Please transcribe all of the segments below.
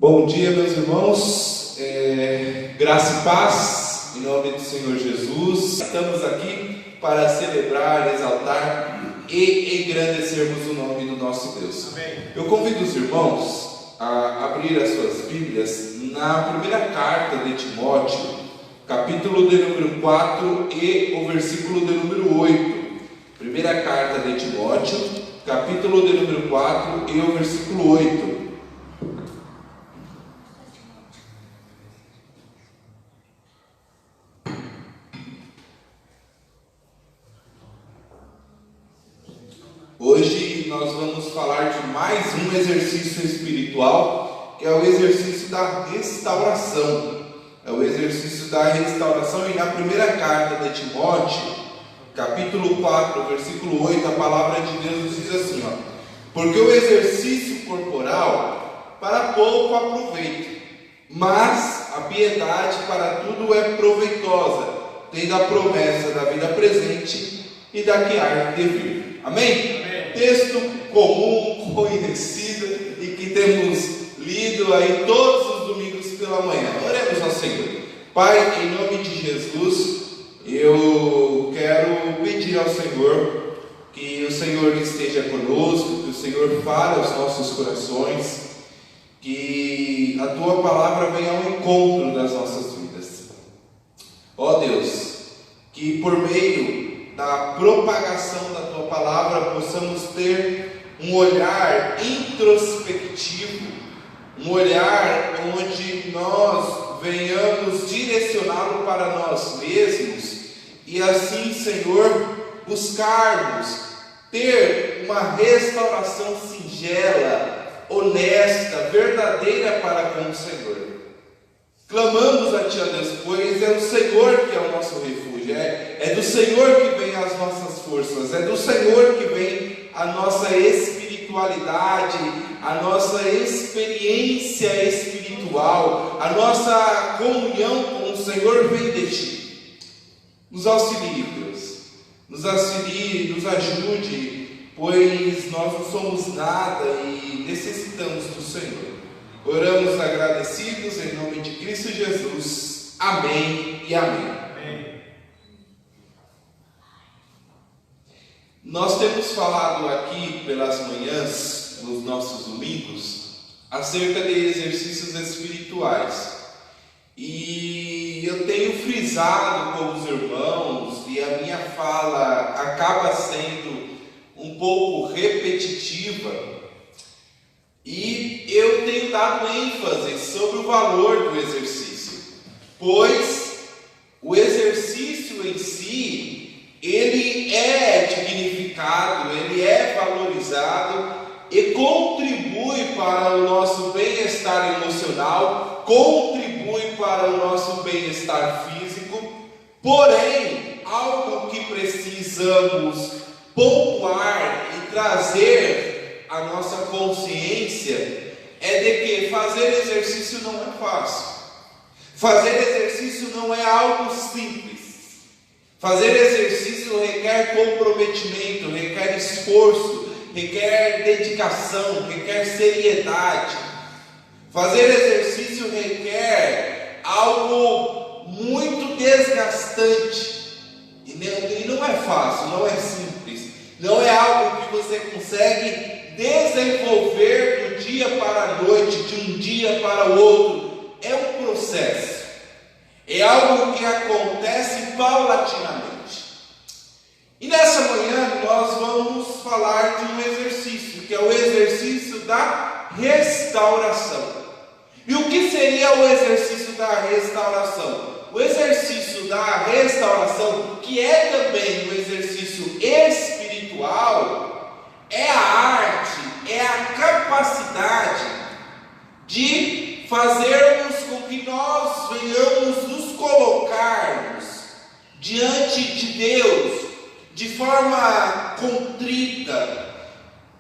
Bom dia, meus irmãos, graça e paz, em nome do Senhor Jesus. Estamos aqui para celebrar, exaltar e engrandecermos o nome do nosso Deus. Amém. Eu convido os irmãos a abrir as suas Bíblias na primeira carta de Timóteo, capítulo de número 4 e o versículo de número 8. Primeira carta de Timóteo, capítulo de número 4 e o versículo 8. Hoje nós vamos falar de mais um exercício espiritual, que é o exercício da restauração. É o exercício da restauração, e na primeira carta de Timóteo, capítulo 4, versículo 8, a palavra de Deus diz assim, porque o exercício corporal para pouco aproveita, mas a piedade para tudo é proveitosa, tendo a promessa da vida presente e da que há de vir. Amém? Texto comum, conhecido e que temos lido aí todos os domingos pela manhã. Oremos ao Senhor. Pai, em nome de Jesus, eu quero pedir ao Senhor que o Senhor esteja conosco, que o Senhor fale aos nossos corações, que a Tua palavra venha ao encontro das nossas vidas. Ó Deus, que por meio da propagação da Tua palavra possamos ter um olhar introspectivo, um olhar onde nós venhamos direcioná-lo para nós mesmos e assim, Senhor, buscarmos ter uma restauração singela, honesta, verdadeira para com o Senhor. Clamamos a Ti, ó Deus, pois é o Senhor que é o nosso refúgio, é do Senhor que vem as nossas forças, é do Senhor que vem a nossa espiritualidade, a nossa experiência espiritual, a nossa comunhão com o Senhor vem de Ti. Nos auxilie, Deus, nos auxilie, nos ajude, pois nós não somos nada e necessitamos do Senhor. Oramos agradecidos em nome de Cristo Jesus. Amém e amém. Amém. Nós temos falado aqui pelas manhãs, nos nossos domingos, acerca de exercícios espirituais. E eu tenho frisado com os irmãos, e a minha fala acaba sendo um pouco repetitiva, e eu tenho dado ênfase sobre o valor do exercício, pois o exercício em si, ele é dignificado, ele é valorizado e contribui para o nosso bem-estar emocional, contribui para o nosso bem-estar físico, porém, algo que precisamos pontuar e trazer a nossa consciência é de que fazer exercício não é fácil. Fazer exercício não é algo simples. Fazer exercício requer comprometimento, requer esforço, requer dedicação, requer seriedade. Fazer exercício requer algo muito desgastante. E não é fácil, não é simples. Não é algo que você consegue desenvolver do dia para a noite, de um dia para o outro. É um processo, é algo que acontece paulatinamente. E nessa manhã nós vamos falar de um exercício, que é o exercício da restauração. E o que seria o exercício da restauração? O exercício da restauração, que é também um exercício espiritual, é a arte, é a capacidade de fazermos com que nós venhamos nos colocarmos diante de Deus de forma contrita,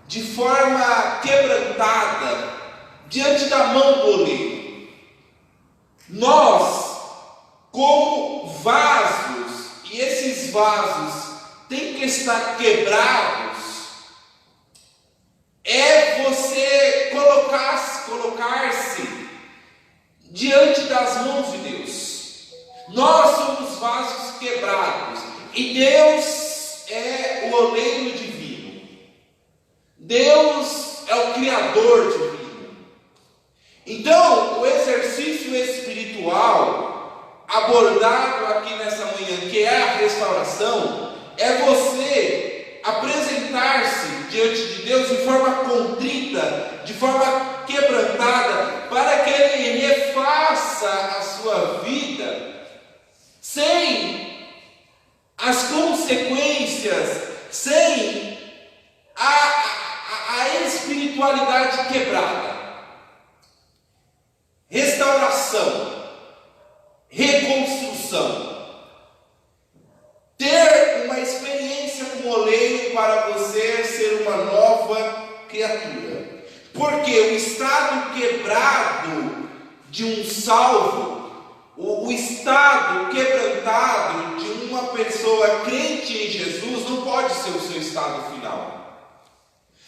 de forma quebrantada, diante da mão do oleiro. Nós, como vasos, e esses vasos têm que estar quebrados, é você colocar-se Nós somos vasos quebrados e Deus é o oleiro divino. Deus é o Criador divino. Então, o exercício espiritual abordado aqui nessa manhã, que é a restauração, é você apresentar-se diante de Deus de forma contrita, de forma quebrantada, para que Ele refaça a sua vida sem as consequências, sem a espiritualidade quebrada. Restauração, reconstrução, ter uma experiência com o oleiro para você ser uma nova criatura. Porque o estado quebrado de um salvo, o estado quebrantado de uma pessoa crente em Jesus não pode ser o seu estado final.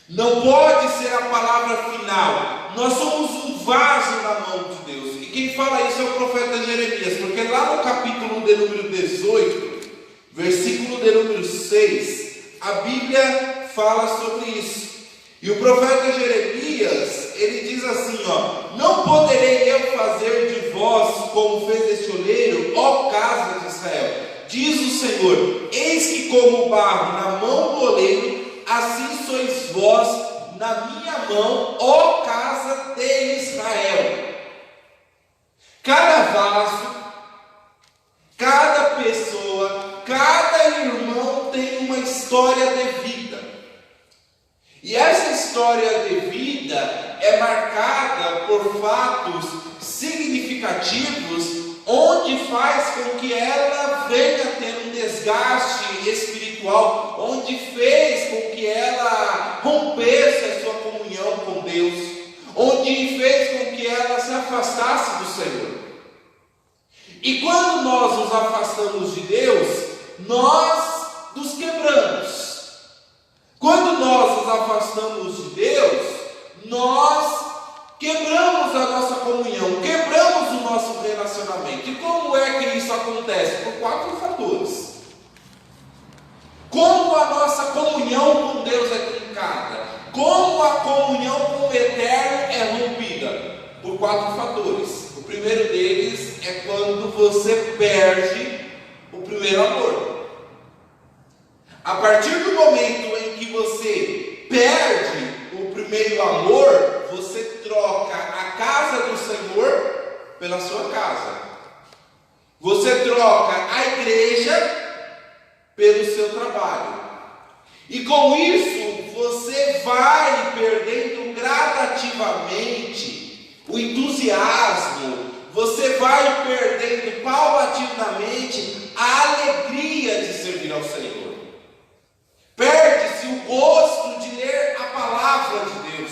Não pode ser a palavra final. Nós somos um vaso na mão de Deus. E quem fala isso é o profeta Jeremias, porque lá no capítulo de número 18, versículo de número 6, a Bíblia fala sobre isso. E o profeta Jeremias, ele diz assim, não poderei eu fazer de vós como fez este oleiro, ó casa de Israel. Diz o Senhor, eis que como barro na mão do oleiro, assim sois vós na minha mão, ó casa de Israel. Cada vaso, cada pessoa, cada irmão tem uma história de vida. E essa história de vida é marcada por fatos significativos, onde faz com que ela venha ter um desgaste espiritual, onde fez com que ela rompesse a sua comunhão com Deus, onde fez com que ela se afastasse do Senhor. E quando nós nos afastamos de Deus, nós nos quebramos. Quando nós nos afastamos de Deus, nós quebramos a nossa comunhão, quebramos o nosso relacionamento. E como é que isso acontece? Por 4 fatores. Como a nossa comunhão com Deus é trincada, como a comunhão com o Eterno é rompida? Por 4 fatores. O primeiro deles é quando você perde o primeiro amor. A partir do momento em que você perde o primeiro amor, você troca a casa do Senhor pela sua casa. Você troca a igreja pelo seu trabalho. E com isso, você vai perdendo gradativamente o entusiasmo, você vai perdendo paulatinamente a alegria de servir ao Senhor. Perde-se o gosto de ler a palavra de Deus.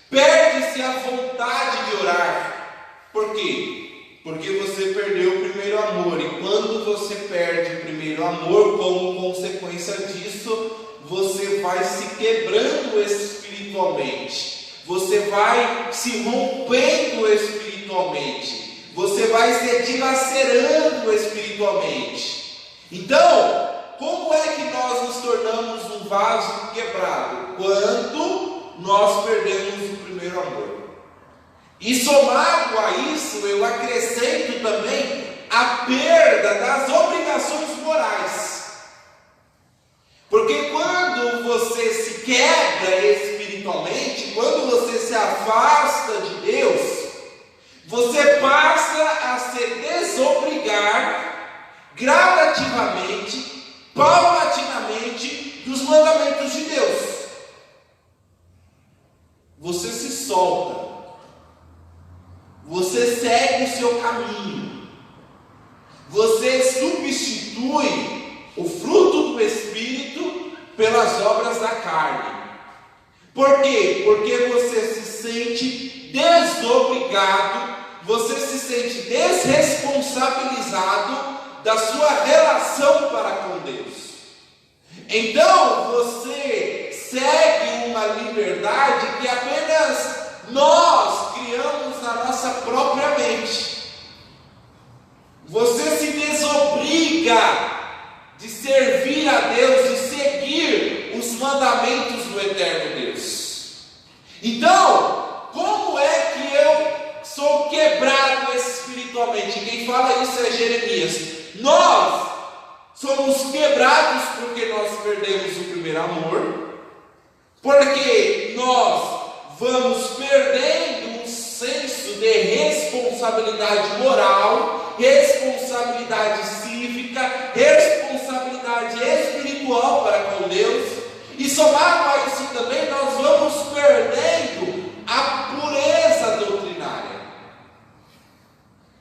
Perde-se a vontade de orar. Por quê? Porque você perdeu o primeiro amor. E quando você perde o primeiro amor, como consequência disso, você vai se quebrando espiritualmente. Você vai se rompendo espiritualmente. Você vai se dilacerando espiritualmente. Então, como é que nós nos tornamos um vaso quebrado? Quando nós perdemos o primeiro amor. E somado a isso, eu acrescento também a perda das obrigações morais. Porque quando você se quebra espiritualmente, quando você se afasta de Deus, você passa a se desobrigar gradativamente, paulatinamente dos mandamentos de Deus. Você se solta. Você segue o seu caminho. Você substitui o fruto do Espírito pelas obras da carne. Por quê? Porque você se sente desobrigado, você se sente desresponsabilizado da sua relação para com Deus. Então você segue uma liberdade que apenas nós criamos na nossa própria mente. Você se Jeremias: nós somos quebrados porque nós perdemos o primeiro amor, porque nós vamos perdendo um senso de responsabilidade moral, responsabilidade cívica, responsabilidade espiritual para com Deus, e somado a isso também nós vamos perdendo a pureza doutrinária,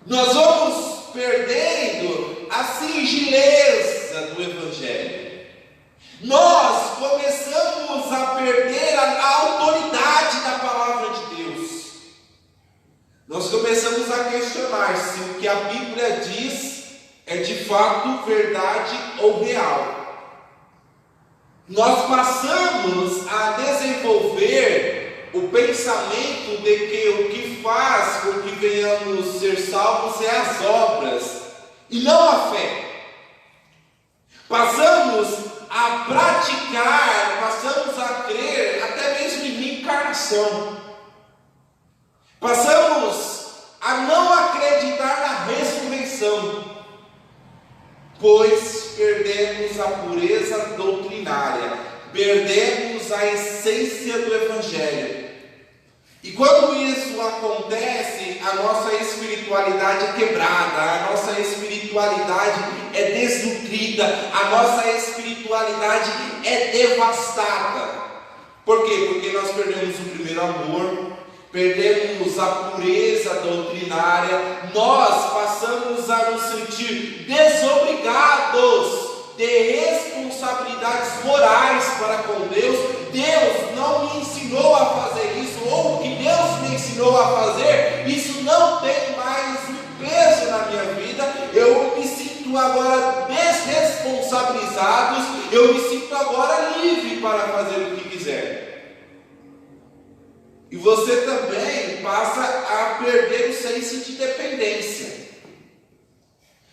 nós vamos perdendo a singeleza do Evangelho. Nós começamos a perder a autoridade da palavra de Deus. Nós começamos a questionar se o que a Bíblia diz é de fato verdade ou real. Nós passamos a desenvolver o pensamento de que o que faz com que venhamos ser salvos é as obras e não a fé. Passamos a praticar, passamos a crer até mesmo em reencarnação. Passamos a não acreditar na ressurreição, pois perdemos a pureza doutrinária, perdemos a essência do Evangelho. E quando isso acontece, a nossa espiritualidade é quebrada, a nossa espiritualidade é desnutrida, a nossa espiritualidade é devastada. Por quê? Porque nós perdemos o primeiro amor, perdemos a pureza doutrinária, nós passamos a nos sentir desobrigados de responsabilidades morais para com Deus. Deus não me ensinou a fazer isso, ou o que Deus me ensinou a fazer, isso não tem mais um peso na minha vida. Eu me sinto agora desresponsabilizado, eu me sinto agora livre para fazer o que quiser. E você também passa a perder o senso de dependência.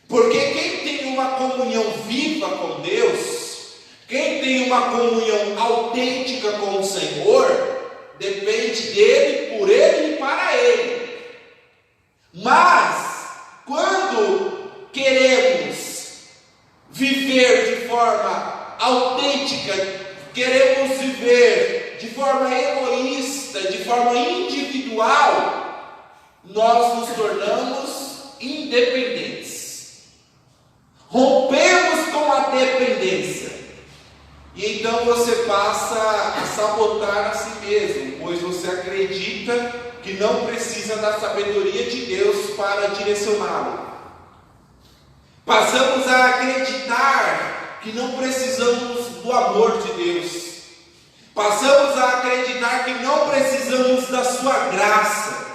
Porque quem tem uma comunhão viva com Deus, quem tem uma comunhão autêntica com o Senhor, depende dele, por ele e para ele. Mas, quando queremos viver de forma autêntica, queremos viver de forma egoísta, de forma individual, nós nos tornamos independentes. Rompemos com a dependência. E então você passa a sabotar a si mesmo, pois você acredita que não precisa da sabedoria de Deus para direcioná-lo. Passamos a acreditar que não precisamos do amor de Deus. Passamos a acreditar que não precisamos da sua graça.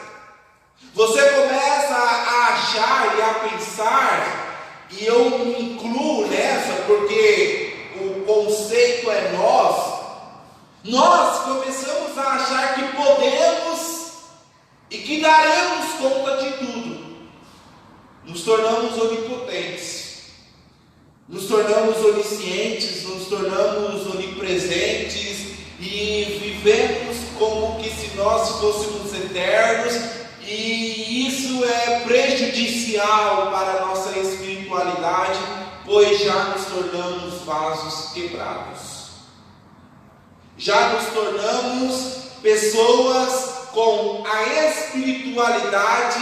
Você começa a achar e a pensar, e eu me incluo nessa porque o conceito é nós começamos a achar que podemos e que daremos conta de tudo. Nos tornamos onipotentes, nos tornamos oniscientes, nos tornamos onipresentes e vivemos como que se nós fôssemos eternos, e isso é prejudicial para a nossa espiritualidade, pois já nos tornamos vasos quebrados. Já nos tornamos pessoas com a espiritualidade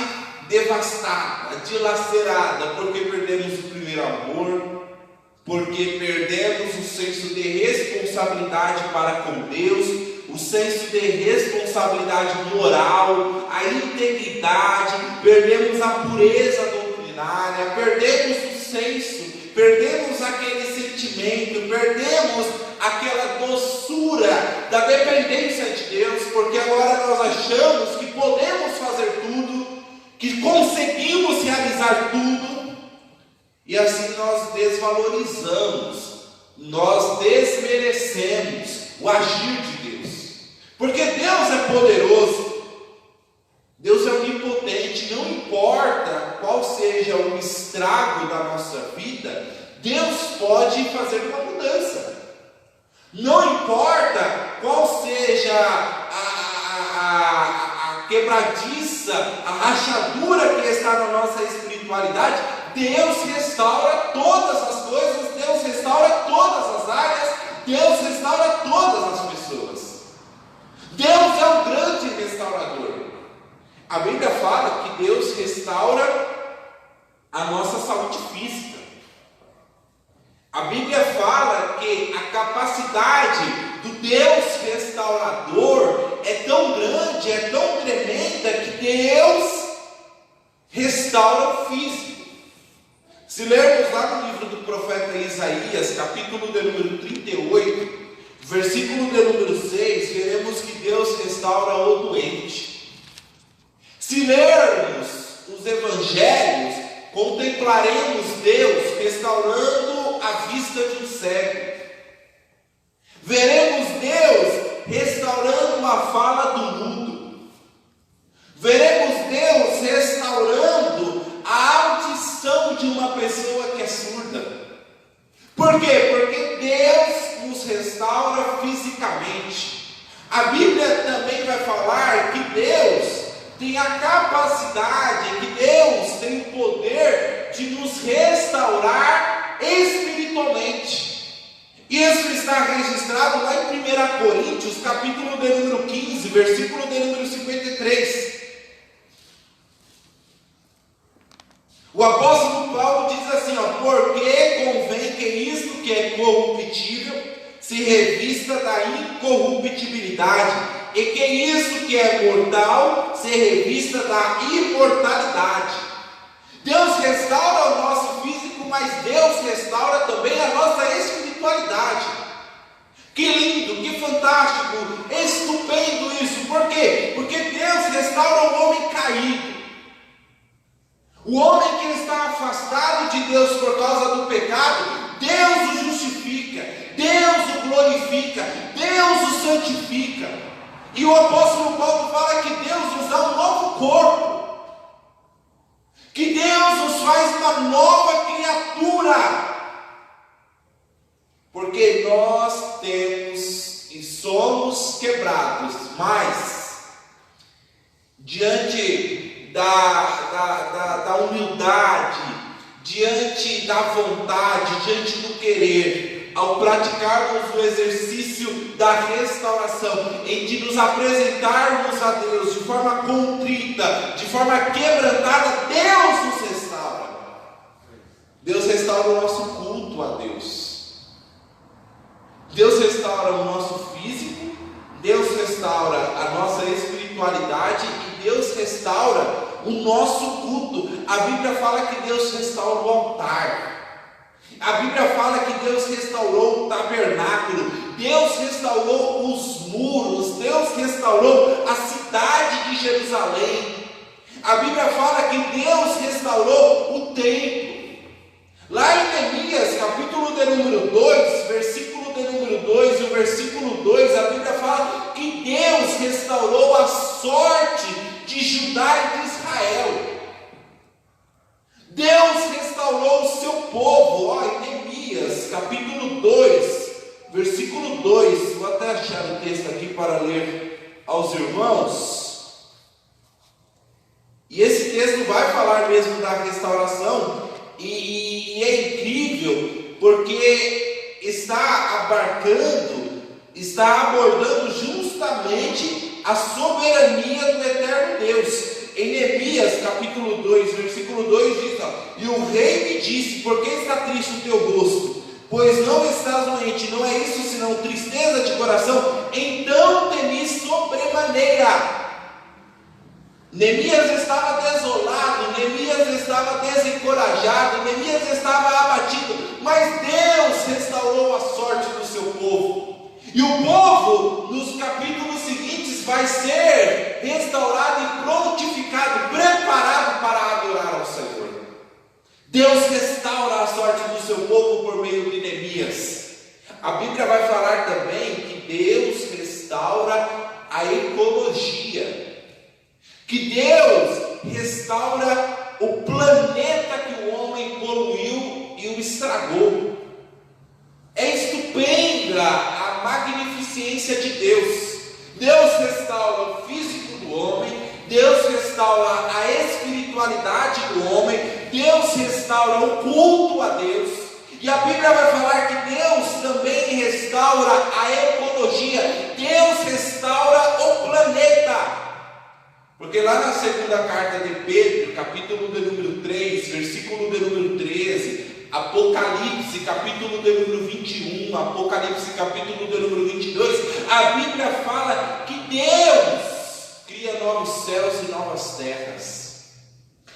devastada, dilacerada, porque perdemos o primeiro amor, porque perdemos o senso de responsabilidade para com Deus, o senso de responsabilidade moral, a integridade, perdemos a pureza doutrinária, perdemos o senso, perdemos aquele sentimento, perdemos aquela doçura da dependência de Deus, porque agora nós achamos que podemos fazer tudo, que conseguimos realizar tudo, e assim nós desvalorizamos, nós desmerecemos o agir de Deus, porque Deus é poderoso, Deus é onipotente, não importa qual seja o estrago da nossa vida, Deus pode fazer uma mudança. Não importa qual seja a quebradiça, a rachadura que está na nossa espiritualidade, Deus restaura todas as coisas, Deus restaura todas as áreas, Deus restaura todas as pessoas. Deus é um grande restaurador. A Bíblia fala que Deus restaura a nossa saúde física. A Bíblia fala que a capacidade do Deus restaurador é tão grande, é tão tremenda, que Deus restaura o físico. Se lermos lá no livro do profeta Isaías, capítulo de número 38, versículo de número 6, veremos que Deus restaura o doente. Se lermos os evangelhos, contemplaremos Deus restaurando a vista de um cego. Veremos Deus restaurando a fala do mudo. Veremos Deus restaurando a audição de uma pessoa que é surda. Por quê? Porque Deus nos restaura fisicamente. A Bíblia também vai falar que Deus tem a capacidade, que Deus tem o poder de nos restaurar espiritualmente. Isso está registrado lá em 1 Coríntios, capítulo de número 15, versículo de número 53. O apóstolo Paulo diz assim, porque convém que isto que é corruptível se revista da incorruptibilidade, e que isso que é mortal se revista da imortalidade. Deus restaura o nosso físico, mas Deus restaura também a nossa espiritualidade. Que lindo, que fantástico, estupendo isso. Por quê? Porque Deus restaura o homem caído. O homem que está afastado de Deus por causa do pecado, Deus o justifica, Deus o glorifica, Deus o santifica. E o apóstolo Paulo fala que Deus nos dá um novo corpo, que Deus nos faz uma nova criatura, porque nós temos e somos quebrados, mas diante da humildade, diante da vontade, diante do querer, ao praticarmos o exercício da restauração, em de nos apresentarmos a Deus de forma contrita, de forma quebrantada, Deus nos restaura. Deus restaura o nosso culto a Deus. Deus restaura o nosso físico, Deus restaura a nossa espiritualidade e Deus restaura o nosso culto. A Bíblia fala que Deus restaura o altar. A Bíblia fala que Deus restaurou o tabernáculo, Deus restaurou os muros, Deus restaurou a cidade de Jerusalém. A Bíblia fala que Deus restaurou o templo. Lá em Neemias, capítulo de número 2, versículo de número 2 e o versículo 2, a Bíblia fala que Deus restaurou a sorte de Judá e de Israel. Deus restaurou o seu povo. Em Neemias, capítulo 2, versículo 2, vou até achar o texto aqui para ler aos irmãos. E esse texto vai falar mesmo da restauração, e é incrível, porque está abordando justamente a soberania do eterno Deus. Em Neemias, capítulo 2, versículo 2 diz, e o rei me disse, por que está triste o teu rosto? Pois não estás doente, não é isso senão tristeza de coração? Então temi sobremaneira. Neemias estava desolado, Neemias estava desencorajado, Neemias estava abatido, mas Deus restaurou a sorte do seu povo. E o povo, nos capítulos seguintes, vai ser restaurado e prontificado, preparado para adorar ao Senhor. Deus restaura a sorte do seu povo por meio de Neemias. A Bíblia vai falar também que Deus restaura a ecologia, que Deus restaura o planeta que o homem poluiu e o estragou. É estupenda a magnificência de Deus. Deus restaura o físico do homem, Deus restaura a espiritualidade do homem, Deus restaura o culto a Deus. E a Bíblia vai falar que Deus também restaura a ecologia. Deus restaura o planeta. Porque lá na segunda carta de Pedro, capítulo de número 3, versículo de número 13, Apocalipse, capítulo de número 21, Apocalipse, capítulo de número 22, a Bíblia fala que Deus cria novos céus e novas terras.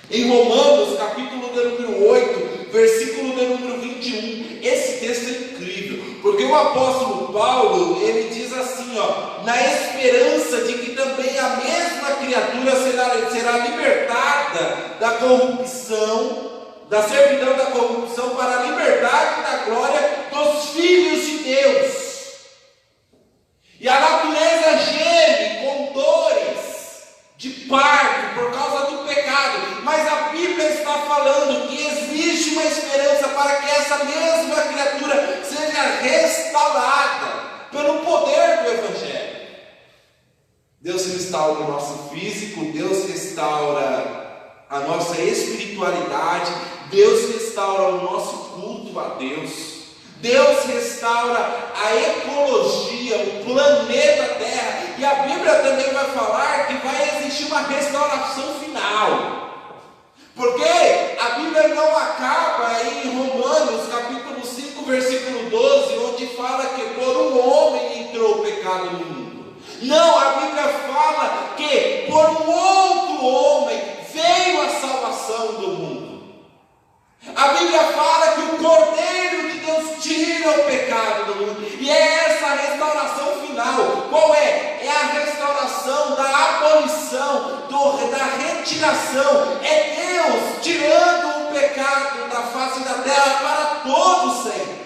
Em Romanos, capítulo de número 8, versículo de número 21, esse texto é incrível, porque o apóstolo Paulo, ele diz assim, na esperança de que também a mesma criatura será libertada da corrupção, da servidão da corrupção, para a liberdade da glória dos filhos de Deus. E a natureza geme com dores de parto por causa do pecado, mas a Bíblia está falando que existe uma esperança para que essa mesma criatura seja restaurada pelo poder do Evangelho. Deus restaura o nosso físico, Deus restaura a nossa espiritualidade, Deus restaura o nosso culto a Deus. Deus restaura a ecologia, o planeta Terra, e a Bíblia também vai falar que vai existir uma restauração final, porque a Bíblia não acaba em Romanos capítulo 5, versículo 12, onde fala que por um homem entrou o pecado no mundo. Não, a Bíblia fala que por um outro homem veio a salvação do mundo. A Bíblia fala que o Cordeiro de Deus tira o pecado do mundo, e é essa a restauração final. Qual é? É a restauração da abolição, da retiração. É Deus tirando o pecado da face da terra para todo sempre.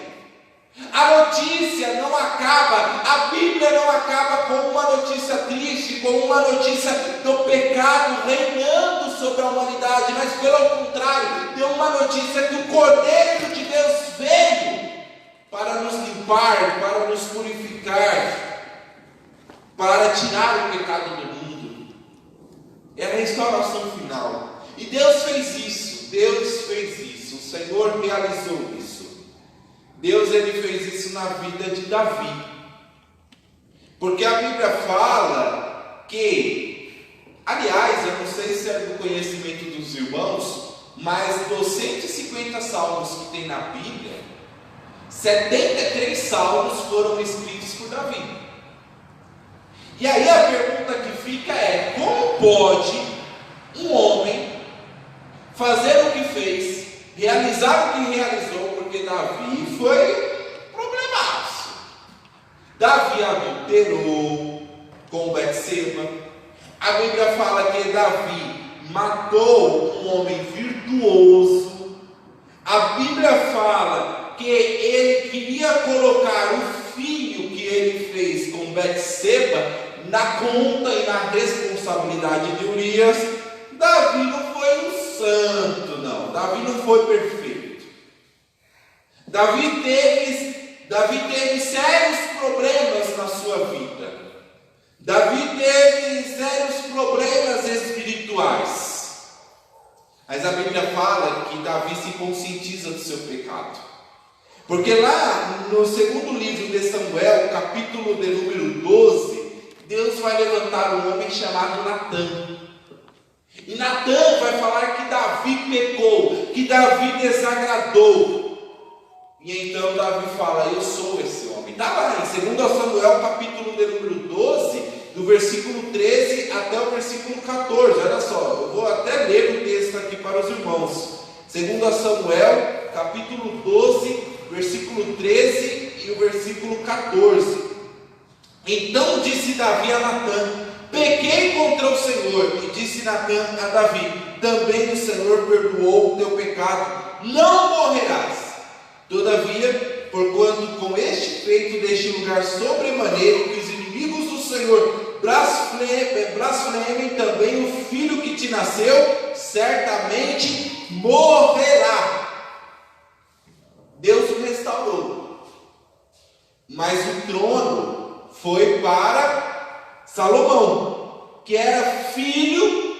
A notícia não acaba, a Bíblia não acaba com uma notícia triste, com uma notícia do pecado reinando sobre a humanidade, mas pelo contrário, tem uma notícia que o Cordeiro de Deus veio para nos limpar, para nos purificar, para tirar o pecado do mundo. É a restauração final. E Deus fez isso, o Senhor realizou isso. Deus, ele fez isso na vida de Davi, porque a Bíblia fala que, aliás, eu não sei se é do conhecimento dos irmãos, mas dos 150 salmos que tem na Bíblia, 73 salmos foram escritos por Davi. E aí a pergunta que fica é: como pode um homem fazer o que fez, realizar o que realizou? Porque Davi foi problemaço. Davi adulterou com Betseba. A Bíblia fala que Davi matou um homem virtuoso. A Bíblia fala que ele queria colocar o filho que ele fez com Betseba na conta e na responsabilidade de Urias. Davi não foi um santo, não. Davi não foi perfeito. Davi teve sérios problemas na sua vida. Davi teve sérios problemas espirituais. Mas a Bíblia fala que Davi se conscientiza do seu pecado. Porque lá no segundo livro de Samuel, capítulo de número 12, Deus vai levantar um homem chamado Natã. E Natã vai falar que Davi pecou, que Davi desagradou. E então Davi fala: eu sou esse homem. Está lá em 2 Samuel, capítulo de número 12, do versículo 13 até o versículo 14. Olha só, eu vou até ler o texto aqui para os irmãos. 2 Samuel, capítulo 12, versículo 13 e o versículo 14. Então disse Davi a Natã: pequei contra o Senhor. E disse Natã a Davi: também o Senhor perdoou o teu pecado, não morrerás. Todavia, porquanto com este feito deste lugar sobremaneira que os inimigos do Senhor blasfemem, também o filho que te nasceu certamente morrerá. Deus o restaurou, mas o trono foi para Salomão, que era filho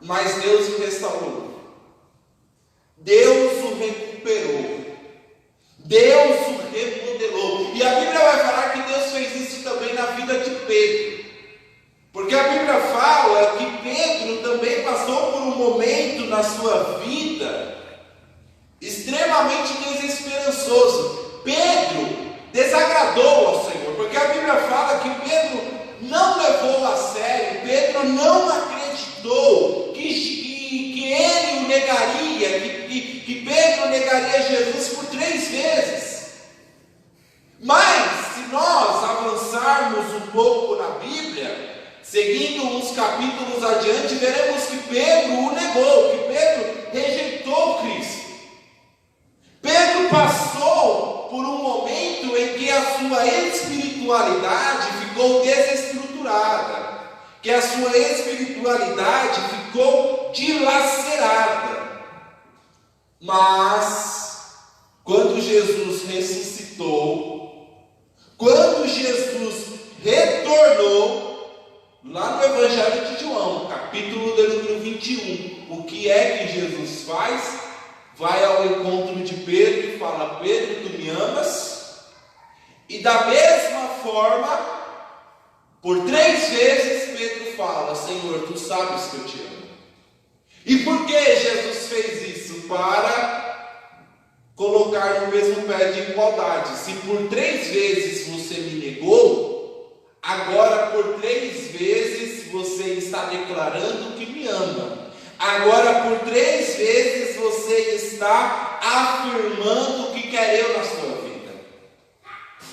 mas Deus o restaurou. Deus o recuperou. Deus o remodelou. E a Bíblia vai falar que Deus fez isso também na vida de Pedro. Porque a Bíblia fala que Pedro também passou por um momento na sua vida extremamente desesperançoso. Pedro desagradou ao Senhor, porque a Bíblia fala que Pedro não levou a sério, Pedro não acreditou que ele o negaria, que Pedro negaria Jesus por 3 vezes. Mas, se nós avançarmos um pouco na Bíblia, seguindo uns capítulos adiante, veremos que Pedro o negou, que Pedro rejeitou Cristo. Pedro passou por um momento em que a sua espiritualidade ficou desestruturada, que a sua espiritualidade ficou dilacerada. Mas, quando Jesus ressuscitou, quando Jesus retornou, lá no Evangelho de João, capítulo de número 21, o que é que Jesus faz? Vai ao encontro de Pedro e fala: Pedro, tu me amas? E da mesma forma, por 3 vezes, Pedro fala: Senhor, tu sabes que eu te amo. E por que Jesus fez isso? Para colocar no mesmo pé de igualdade. Se por 3 vezes você me negou, agora por 3 vezes você está declarando que me ama. Agora por 3 vezes você está afirmando que quer eu na sua vida.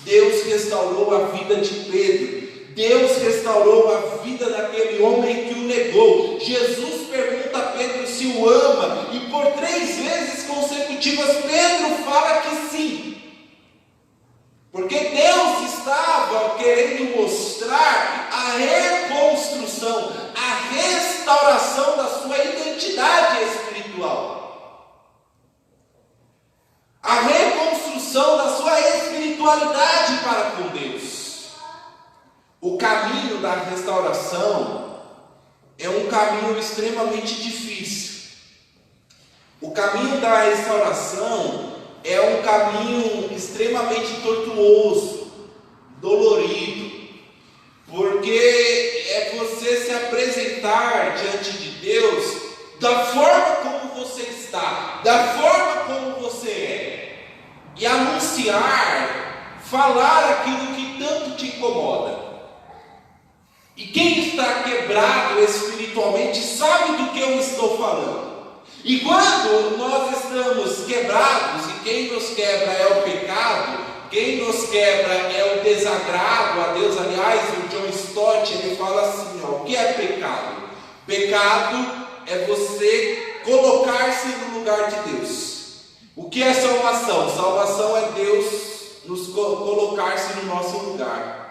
Deus restaurou a vida de Pedro. Deus restaurou a vida daquele homem que o negou. Jesus pergunta a Pedro se o ama, e por 3 vezes consecutivas Pedro fala que sim. Porque Deus estava querendo mostrar a reconstrução, a restauração da sua identidade espiritual. A reconstrução da sua espiritualidade para com Deus. O caminho da restauração é um caminho extremamente difícil. O caminho da restauração é um caminho extremamente tortuoso, dolorido, porque é você se apresentar diante de Deus da forma como você está, da forma como você é, e anunciar, falar aquilo que tanto te incomoda. E quem está quebrado espiritualmente sabe do que eu estou falando. E quando nós estamos quebrados, e quem nos quebra é o pecado, quem nos quebra é o desagrado a Deus. Aliás, o John Stott, ele fala assim, o que é pecado? Pecado é você colocar-se no lugar de Deus. O que é salvação? Salvação é Deus nos colocar-se no nosso lugar.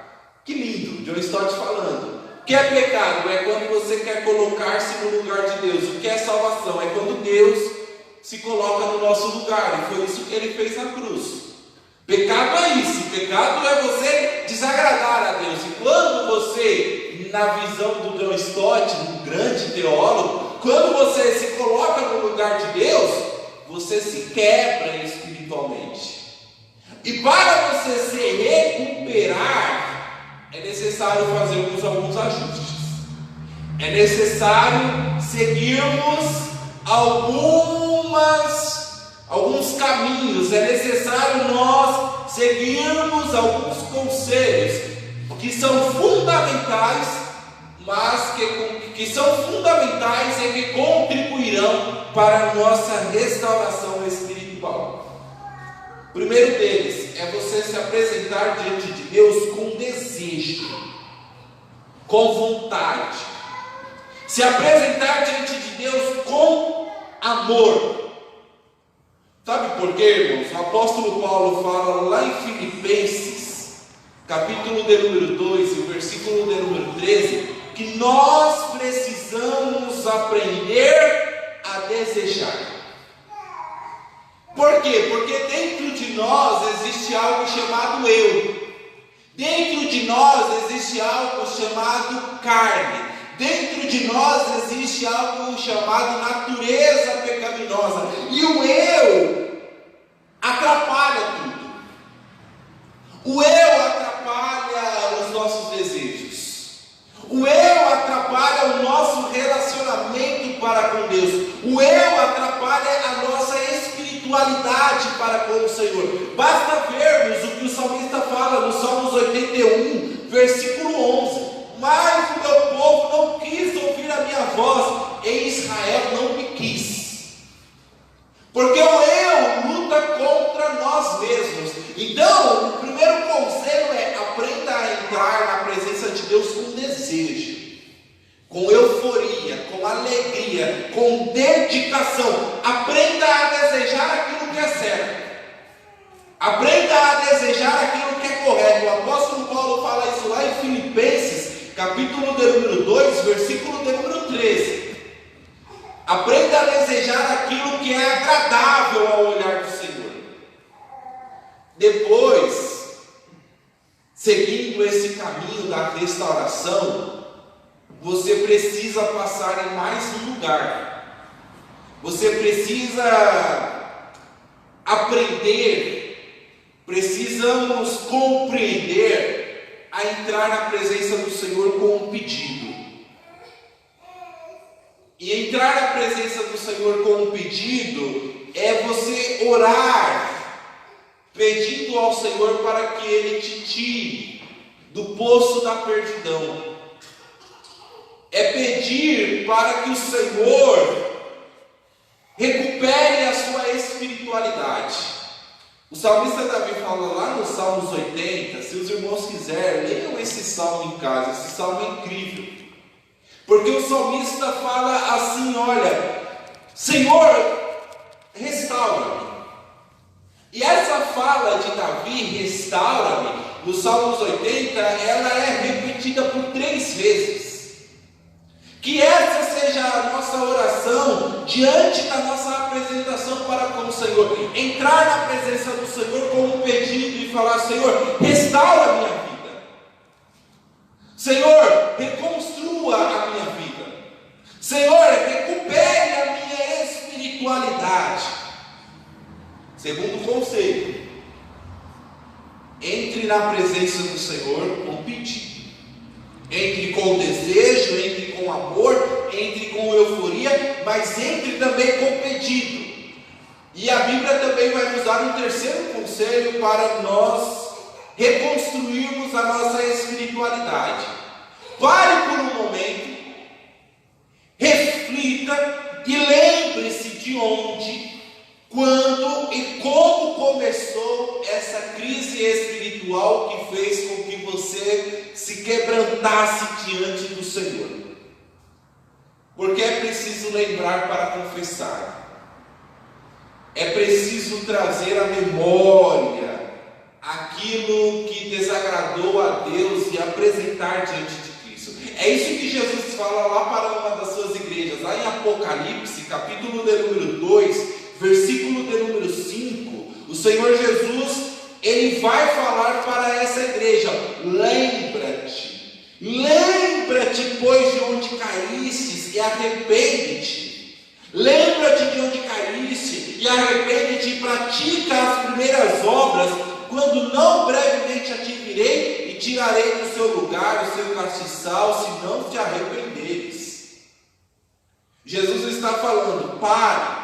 Que lindo, John Stott falando. O que é pecado? É quando você quer colocar-se no lugar de Deus. O que é salvação? É quando Deus se coloca no nosso lugar. E foi isso que ele fez na cruz. Pecado é isso. Pecado é você desagradar a Deus. E quando você, na visão do John Stott, um grande teólogo, quando você se coloca no lugar de Deus, você se quebra espiritualmente. E para você se recuperar, é necessário fazermos alguns ajustes. É necessário seguirmos alguns caminhos. É necessário nós seguirmos alguns conselhos que são fundamentais, mas que são fundamentais e que contribuirão para a nossa restauração espiritual. O primeiro deles é você se apresentar diante de Deus com desejo, com vontade. Se apresentar diante de Deus com amor. Sabe por quê, irmãos? O apóstolo Paulo fala lá em Filipenses, capítulo de número 2, e o versículo de número 13, que nós precisamos aprender a desejar. Por quê? Porque dentro de nós existe algo chamado eu. Dentro de nós existe algo chamado carne. Dentro de nós existe algo chamado natureza pecaminosa. E o eu atrapalha tudo. O eu atrapalha os nossos desejos. O eu atrapalha o nosso relacionamento para com Deus. O eu atrapalha a nossa espiritualidade para com o Senhor. Basta vermos o que o salmista fala no Salmos 81, versículo 11. Mas o meu povo não quis ouvir a minha voz, e Israel não me quis. Porque o eu luta contra nós mesmos. Então, o primeiro conselho é: aprenda a entrar na presença de Deus com desejo, com euforia, com alegria, com dedicação. Aprenda a desejar aquilo que é certo. Aprenda a desejar aquilo que é correto. O apóstolo Paulo fala isso lá em Filipenses, capítulo de número 2, versículo de número 13. Aprenda a desejar aquilo que é agradável ao olhar do Senhor. Depois, seguindo esse caminho da restauração, você precisa passar em mais um lugar. Você precisa aprender, precisamos compreender a entrar na presença do Senhor com um pedido. E entrar na presença do Senhor com um pedido é você orar, pedindo ao Senhor para que Ele te tire do poço da perdidão. É pedir para que o Senhor recupere a sua espiritualidade. O salmista Davi fala lá no Salmos 80, se os irmãos quiserem, leiam esse salmo em casa, esse salmo é incrível. Porque o salmista fala assim: olha, Senhor, restaura-me. E essa fala de Davi, restaura-me, no Salmos 80, ela é repetida por 3 vezes. Que essa seja a nossa oração diante da nossa apresentação para com o Senhor. Entrar na presença do Senhor com um pedido e falar: Senhor, restaura a minha vida. Senhor, reconstrua a minha vida. Senhor, recupere a minha espiritualidade. Segundo conselho: entre na presença do Senhor com pedido. Entre com desejo, entre com amor, entre com euforia, mas entre também com pedido. E a Bíblia também vai nos dar um terceiro conselho para nós reconstruirmos a nossa espiritualidade. Pare por um momento, reflita e lembre-se de onde, quando e como começou essa crise espiritual que fez com que você se quebrantasse diante do Senhor. Porque é preciso lembrar para confessar. É preciso trazer à memória aquilo que desagradou a Deus e apresentar diante de Cristo. É isso que Jesus fala lá para uma das suas igrejas, lá em Apocalipse, capítulo de número 2, versículo de número 5, o Senhor Jesus, Ele vai falar para essa igreja: lembra-te, pois, de onde caíste e arrepende-te. Lembra-te de onde caíste e arrepende-te e pratica as primeiras obras, quando não brevemente a te virei e tirarei do seu lugar o seu castiçal, se não te arrependeres. Jesus está falando: pare,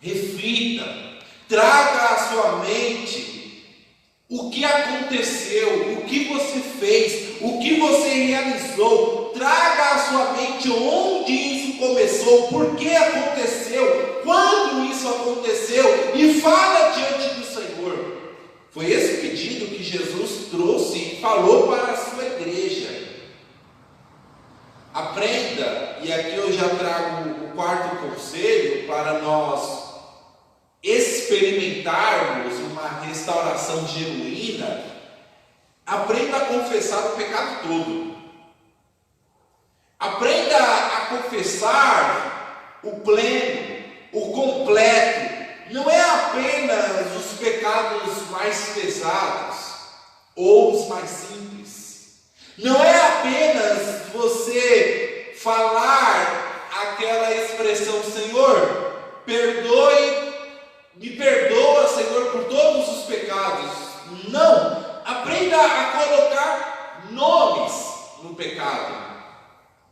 reflita, traga à sua mente o que aconteceu, o que você fez, o que você realizou. Traga à sua mente onde isso começou, por que aconteceu, quando isso aconteceu, e fala diante do Senhor. Foi esse pedido que Jesus trouxe e falou para a sua igreja. Aprenda, e aqui eu já trago o quarto conselho para nós experimentarmos uma restauração genuína. Aprenda a confessar o pecado todo. Aprenda a confessar o pleno, o completo. Não é apenas os pecados mais pesados ou os mais simples. Não é apenas você falar aquela expressão: Senhor, me perdoa, Senhor, por todos os pecados. Não, aprenda a colocar nomes no pecado.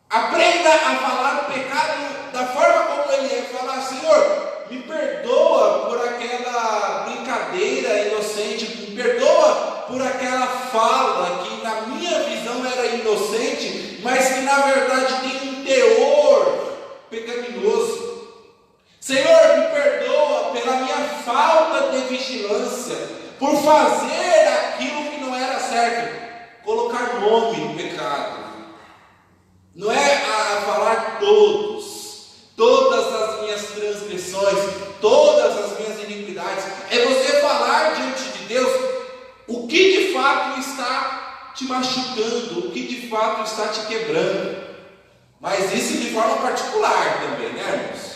Aprenda a falar o pecado da forma como ele é. Falar: Senhor, me perdoa por aquela brincadeira inocente, me perdoa por aquela fala que na minha visão era inocente, mas que na verdade tem um teor pecaminoso. Senhor, me perdoa pela minha falta de vigilância, por fazer aquilo que não era certo. Colocar nome no pecado. Não é a falar todas as minhas transgressões, todas as minhas iniquidades. É você falar diante de Deus o que de fato está te machucando, o que de fato está te quebrando. Mas isso de forma particular também, né, irmãos?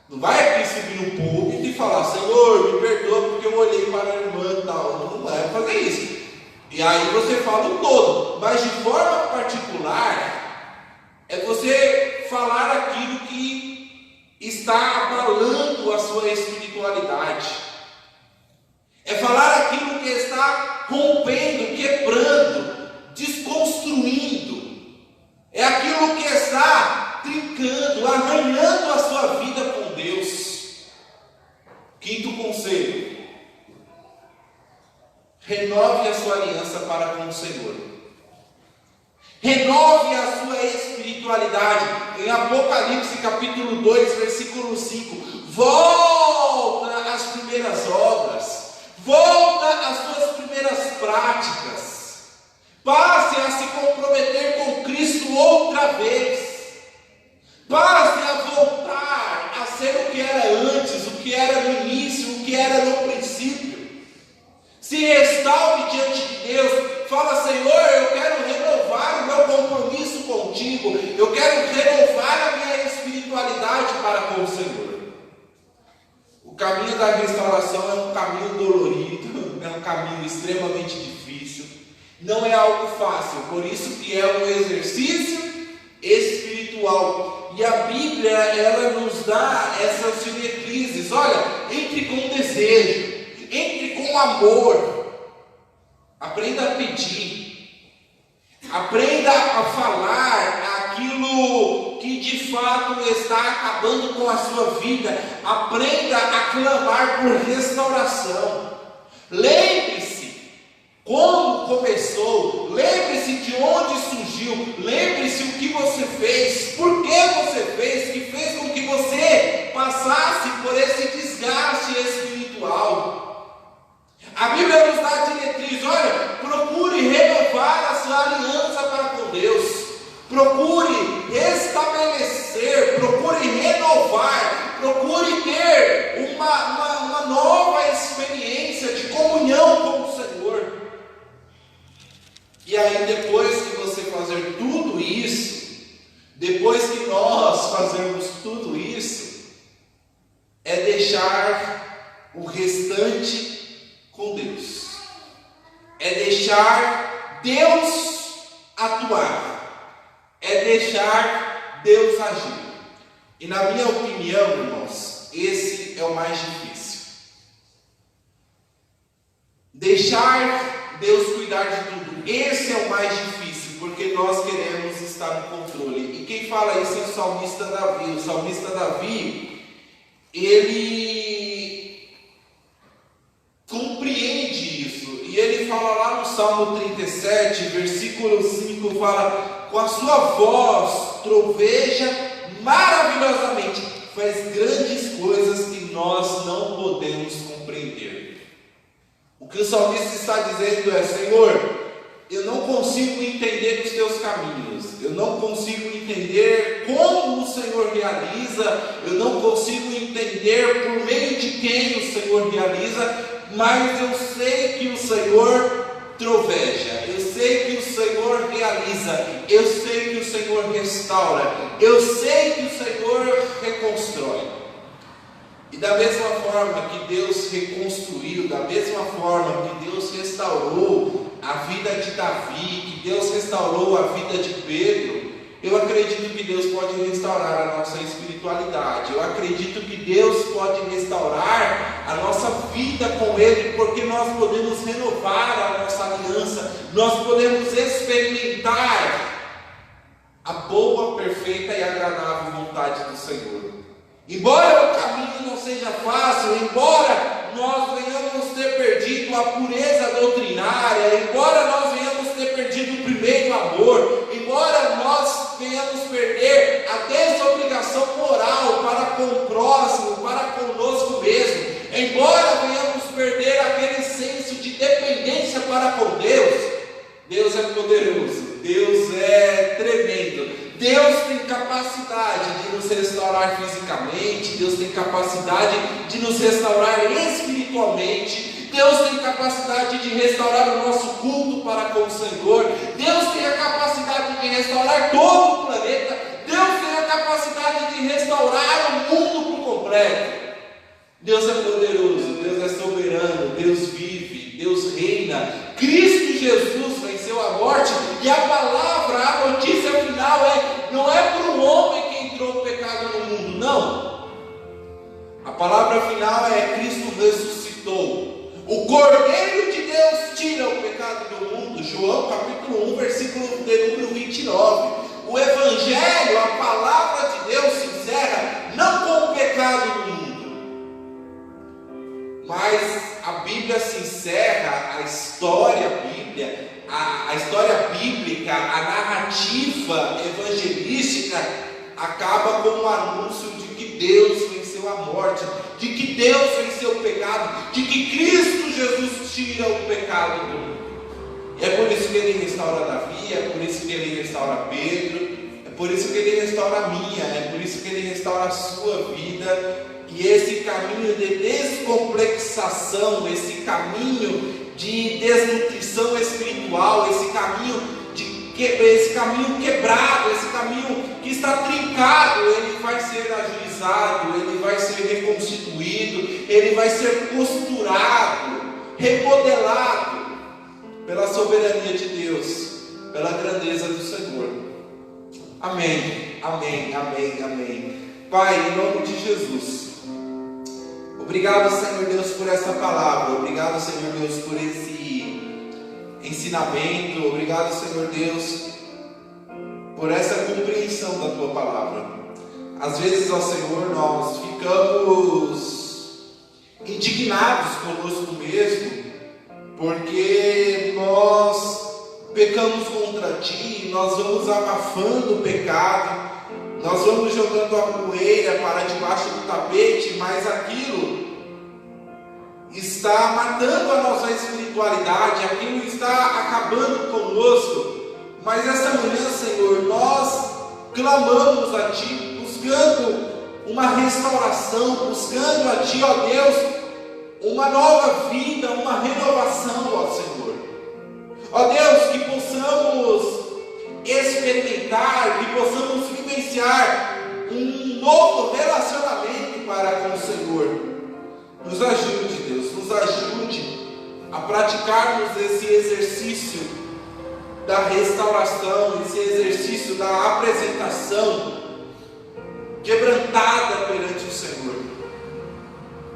Não vai aqui subir no púlpito e falar: Senhor, me perdoa porque eu olhei para a irmã e tal. Não vai fazer isso. E aí você fala o todo. Mas de forma particular, é você falar aquilo que está abalando a sua espiritualidade. É falar aquilo que está rompendo, quebrando, desconstruindo. É aquilo que está trincando, arranhando a sua vida com Deus. Quinto conselho: renove a sua aliança para com o Senhor. Renove a sua espiritualidade. Em Apocalipse capítulo 2, versículo 5: volta às primeiras obras, volta às suas primeiras práticas, passe a se comprometer com Cristo outra vez, passe a voltar a ser o que era antes, o que era no início, o que era no princípio. Se restaure diante de Deus. Fala: Senhor, eu quero renovar o meu compromisso contigo, eu quero renovar a minha espiritualidade para com o Senhor. O caminho da restauração é um caminho dolorido, é um caminho extremamente difícil, não é algo fácil, por isso que é um exercício espiritual. E a Bíblia, ela nos dá essas diretrizes. Olha, entre com desejo, entre com amor. Aprenda a pedir, aprenda a falar aquilo que de fato está acabando com a sua vida, aprenda a clamar por restauração. Lembre-se como começou, lembre-se de onde surgiu, lembre-se o que você fez, por que você fez, que fez com que você passasse por esse desgaste espiritual. A Bíblia nos dá a diretriz: olha, procure renovar a sua aliança para com Deus, procure estabelecer, procure renovar, procure ter uma nova experiência de comunhão com o Senhor. E aí, depois que você fazer tudo isso, depois que nós fazermos tudo isso, é deixar o restante com Deus, é deixar Deus atuar, é deixar Deus agir. E na minha opinião, irmãos, esse é o mais difícil. Deixar Deus cuidar de tudo, esse é o mais difícil, porque nós queremos estar no controle. E quem fala isso é o salmista Davi. O salmista Davi, ele compreende isso, e ele fala lá no Salmo 37, versículo 5, fala: com a sua voz troveja maravilhosamente, faz grandes coisas que nós não podemos compreender. O que o salmista está dizendo é: Senhor, eu não consigo entender os teus caminhos, eu não consigo entender como o Senhor realiza, eu não consigo entender por meio de quem o Senhor realiza, mas eu sei que o Senhor troveja, eu sei que o Senhor realiza, eu sei que o Senhor restaura, eu sei que o Senhor reconstrói. E da mesma forma que Deus reconstruiu, da mesma forma que Deus restaurou a vida de Davi, que Deus restaurou a vida de Pedro, Eu acredito que Deus pode restaurar a nossa espiritualidade. Eu acredito que Deus pode restaurar a nossa vida com Ele, porque nós podemos renovar a nossa aliança, nós podemos experimentar a boa, perfeita e agradável vontade do Senhor. Embora o caminho não seja fácil, embora nós venhamos ter perdido a pureza doutrinária, embora nós venhamos ter perdido o primeiro amor, embora nós venhamos perder a desobrigação moral para com o próximo, para conosco mesmo, embora venhamos perder aquele senso de dependência para com Deus, Deus é poderoso, Deus é tremendo. Deus tem capacidade de nos restaurar fisicamente, Deus tem capacidade de nos restaurar espiritualmente, Deus tem capacidade de restaurar o nosso culto para com o Senhor, Deus tem a capacidade de restaurar todo o planeta, Deus tem a capacidade de restaurar o mundo por completo. Deus é poderoso, Deus é soberano, Deus vive, Deus reina. Cristo Jesus venceu a morte, e a palavra, a notícia final não é para o homem que entrou o pecado no mundo, não. A palavra final é: Cristo ressuscitou. O Cordeiro de Deus tira o pecado do mundo. João capítulo 1, versículo de número 29. O Evangelho, a palavra de Deus se encerra não com o pecado do mundo, mas a Bíblia se encerra, a história bíblica, a narrativa evangelística acaba com o anúncio de que Deus venceu a morte, de que Deus venceu o pecado, de que Cristo Jesus tira o pecado do mundo. É por isso que Ele restaura Davi, é por isso que Ele restaura Pedro, é por isso que Ele restaura a minha, é por isso que Ele restaura a sua vida. E esse caminho de descomplexação, esse caminho de desnutrição espiritual, esse caminho quebrado, esse caminho que está trincado, ele vai ser ajuizado, ele vai ser reconstituído, ele vai ser costurado, remodelado pela soberania de Deus, pela grandeza do Senhor. Amém, amém, amém, amém. Pai, em nome de Jesus, obrigado, Senhor Deus, por essa palavra. Obrigado, Senhor Deus, por esse ensinamento. Obrigado, Senhor Deus, por essa compreensão da Tua palavra. Às vezes, ó Senhor, nós ficamos indignados conosco mesmo, porque nós pecamos contra Ti, nós vamos abafando o pecado, nós vamos jogando a poeira para debaixo do tapete, mas aquilo está matando a nossa espiritualidade, aquilo está acabando conosco. Mas essa manhã, Senhor, nós clamamos a Ti, buscando uma restauração, buscando a Ti, ó Deus, uma nova vida, uma renovação, ó Senhor. Ó Deus, que possamos experimentar, que possamos vivenciar um novo relacionamento para com o Senhor. Nos ajude, Deus, nos ajude a praticarmos esse exercício da restauração, esse exercício da apresentação quebrantada perante o Senhor.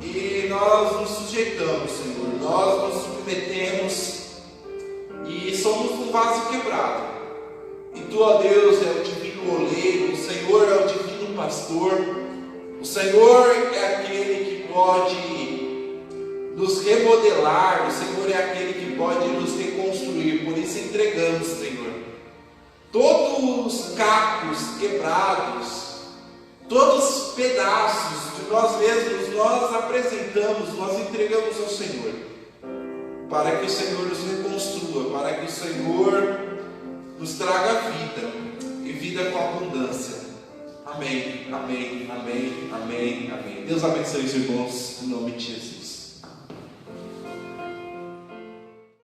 E nós nos sujeitamos, Senhor, nós nos submetemos e somos um vaso quebrado. E Tu, ó Deus, é o divino oleiro, o Senhor é o divino pastor, o Senhor é aquele que pode nos remodelar, o Senhor é aquele que pode nos reconstruir. Por isso entregamos, Senhor, todos os cacos quebrados, todos os pedaços de nós mesmos, nós apresentamos, nós entregamos ao Senhor, para que o Senhor nos reconstrua, para que o Senhor nos traga vida, e vida com abundância. Amém, amém, amém, amém, amém. Deus abençoe os irmãos, em nome de Jesus.